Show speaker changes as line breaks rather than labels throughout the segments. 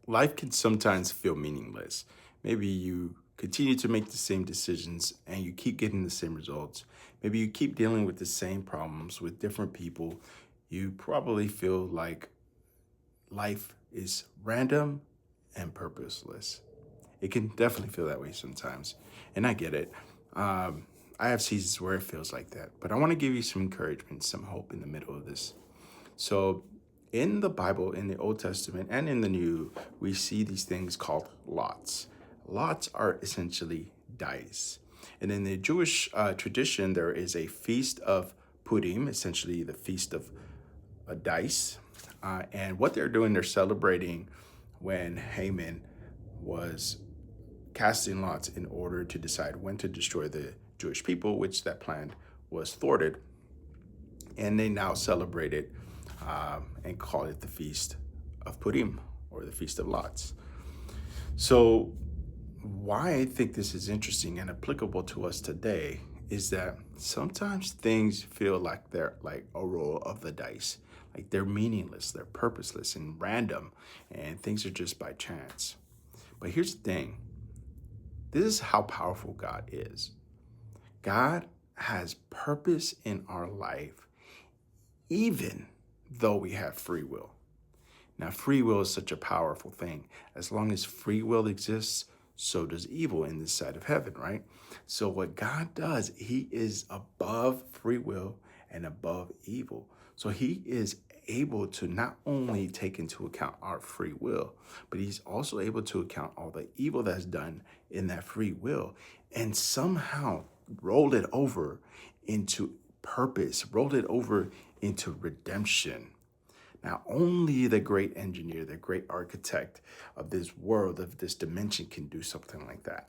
Life can sometimes feel meaningless. Maybe you continue to make the same decisions and you keep getting the same results. Maybe you keep dealing with the same problems with different people. You probably feel like life is random and purposeless. It can definitely feel that way sometimes. And I get it. Um, I have seasons where it feels like that. But I want to give you some encouragement, some hope in the middle of this. So, in the Bible, in the Old Testament and in the New, we see these things called lots. Lots are essentially dice. And in the Jewish tradition, there is a feast of Purim, essentially the feast of dice. And what they're doing, they're celebrating when Haman was casting lots in order to decide when to destroy the Jewish people, which that plan was thwarted. And they now celebrate it and call it the Feast of Purim or the Feast of Lots. So, why I think this is interesting and applicable to us today is that sometimes things feel like they're like a roll of the dice, like they're meaningless, they're purposeless and random, and things are just by chance. But here's the thing, this is how powerful God is. God has purpose in our life, even though we have free will. Now, free will is such a powerful thing. As long as free will exists, so does evil in this side of heaven, right? So, what God does, He is above free will and above evil. So, He is able to not only take into account our free will, but He's also able to account all the evil that's done in that free will and somehow roll it over into purpose, roll it over into redemption. Now, only the great engineer, the great architect of this world, of this dimension, can do something like that.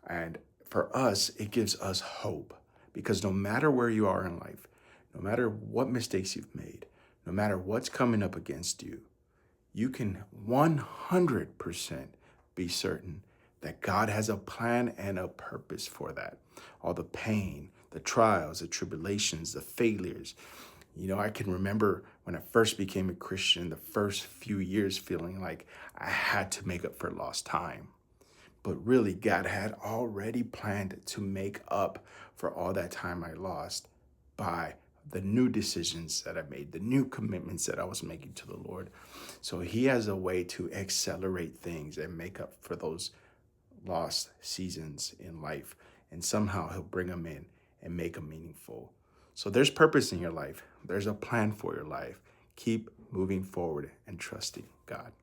And for us, it gives us hope because no matter where you are in life, no matter what mistakes you've made, no matter what's coming up against you, you can 100% be certain that God has a plan and a purpose for that. All the pain, the trials, the tribulations, the failures. I can remember when I first became a Christian, the first few years feeling like I had to make up for lost time. But really, God had already planned to make up for all that time I lost by the new decisions that I made, the new commitments that I was making to the Lord. So He has a way to accelerate things and make up for those lost seasons in life. And somehow He'll bring them in and make them meaningful. So there's purpose in your life, there's a plan for your life. Keep moving forward and trusting God.